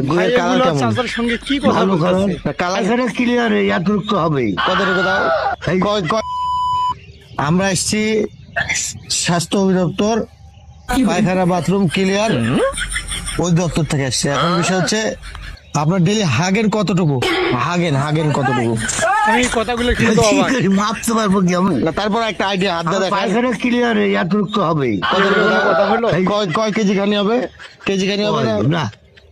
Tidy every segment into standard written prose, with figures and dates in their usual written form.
গুয়ের colour কেমন? চাচার সঙ্গে কি কথা ভালো কালার বলতেছে? কালার এখানে ক্লিয়ার এতটুকু তো হবেই। কত টাকা দাও? আমরা এসছি স্বাস্থ্য অধিদপ্তর, পায়খানা বাথরুম ক্লিয়ার ওই দপ্তর থেকে এসছে। এখন বিষয় হচ্ছে আপনার ডেলি হাগেন কতটুকু? হাগেন কতটুকু? আমি কথাগুলো কিন্তু কি অবাক। করি, মাপতে পারবো কি আমি? না তারপর একটা আইডিয়া হাত দিয়ে দেখান। পায়খানা ক্লিয়ার এতটুকু তো হবেই। কত টাকা দাও? কথা হলো? কয় কেজি খানি হবে? কেজি খানি হবে না? না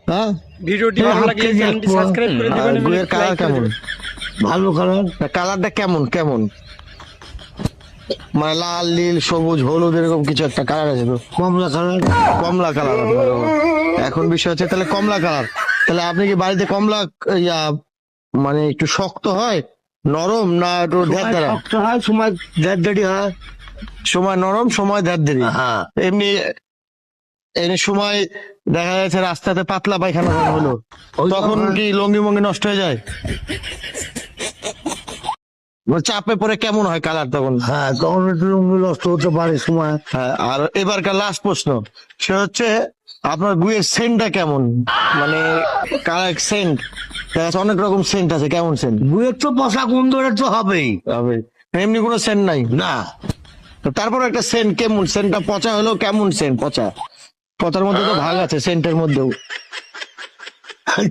হ্যাঁ। ভিডিওটি ভালো লাগলে কেজি চ্যানেলটি এক পোয়া। সাবস্ক্রাইব করে দিবেন এবং গুয়ের একটি কালার like করে কেমন? দিবেন। ভালো কালার কালারটা কেমন? মানে লাল নীল সবুজ হলুদ এরকম কিছু একটা কালার আছে তো? কমলা কালার কমলা কালার। এখন বিষয় হচ্ছে তাহলে কমলা কালার, তাহলে আপনি কি বাড়িতে কমলা মানে একটু শক্ত হয় নরম না একটু ধ্যাড়া? শক্ত হয়, সময় দেড় হয়। সময় নরম সময় ধ্যাড়ি। হ্যাঁ এমনি এমনি সময় দেখা যাচ্ছে রাস্তাতে পাতলা পায়খানা হলো, ওই তখন তখন- কি লঙ্গি মঙ্গি নষ্ট হয়ে যায়? চাপে পরে কেমন হয় কালার তখন? হ্যাঁ তখন একটু নষ্ট হতে পারে সময়। হ্যাঁ, আর এবারকার লাস্ট প্রশ্ন সে হচ্ছে আপনার গুয়ের সেন্টটা কেমন? মানে কালার সেন্ট অনেক রকম সেন্ট আছে, কেমন সেন্ট বুয়ের তো পশা গন্ধটা তো হবেই। হবে? এমনি কোনো সেন্ট নাই? না তো তারপর একটা সেন্ট কেমন? সেন্টটা পচা হলেও কেমন সেন্ট? পচার মধ্যে তো ভাগ আছে সেন্টের মধ্যেও।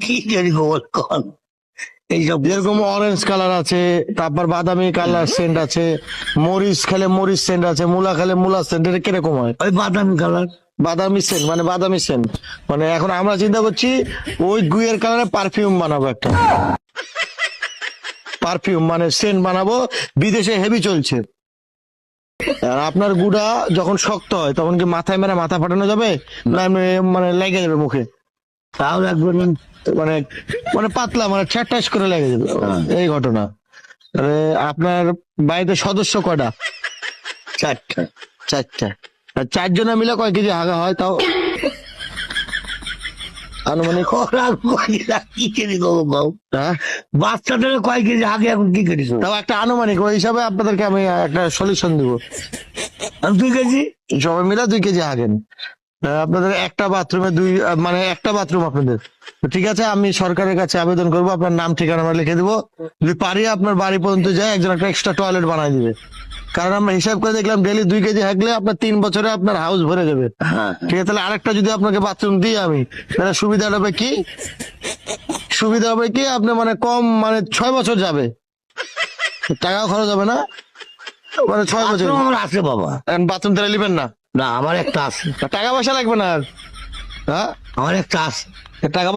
কি জানি গোল কল এইসব যেরকম অরেঞ্জ কালার আছে, তারপর বাদামি কালার সেন্ট আছে, মরিচ খেলে মরিচ সেন্ট আছে, মূলা খেলে মূলা সেন্ট। এটা কিরকম হয়? ওই বাদামি কালার। বাদামি সেন্ট মানে বাদামি সেন্ট মানে এখন আমরা চিন্তা করছি ওই গুয়ের কালারে পারফিউম বানাবো, একটা পারফিউম মানে সেন্ট বানাবো, বিদেশে হেভি চলছে। আর আপনার গুড়া যখন শক্ত হয় তখন কি মাথায় মেরে মাথা ফাটানো যাবে না এমনি মানে লেগে যাবে মুখে? তাও লাগবে না। মানে মানে পাতলা মানে ঠ্যাস করে লেগে যাবে, এই ঘটনা। তাহলে আপনার বাড়িতে সদস্য কয়টা? চারটা। আর চারজনে মিলে কয় কেজি হাগা হয় তাও আনুমানিক? ওরা কি কেজি গো বাবু? হ্যাঁ, বাচ্চাদের কয় কেজি আগে এখন কি করিস? তাও একটা আনুমানিক ওই হিসাবে আপনাদেরকে আমি একটা সলিউশন দিব। আমি 2 কেজি। সবাই মিলে 2 কেজি হাগেন। আপনাদের একটা বাথরুমে মানে একটা বাথরুম আপনাদের। তো ঠিক আছে, আমি সরকারের কাছে আবেদন করবো, আপনার নাম ঠিকানা আমরা লিখে দিব, যদি পারি আপনার বাড়ি পর্যন্ত যায় একজন একটা এক্সট্রা টয়লেট বানাই দিবে। কারণ আমরা হিসাব করে দেখলাম ডেলি 2 কেজি হাগলে আপনার 3 বছরে আপনার হাউস ভরে যাবে। হ্যাঁ ঠিক আছে, তাহলে আরেকটা যদি আপনাকে বাথরুম দিই আমি, তাহলে সুবিধা হবে কি? আপনি মানে কম মানে 6 বছর যাবে, টাকাও খরচ হবে না, মানে 6 বছর। বাথরুম আমার আছে বাবা। বাথরুম তাহলে নেবেন না? না আমার একটা আছে। টাকা পয়সা লাগবে না আর। হ্যাঁ, আমার একটা আছে। টাকা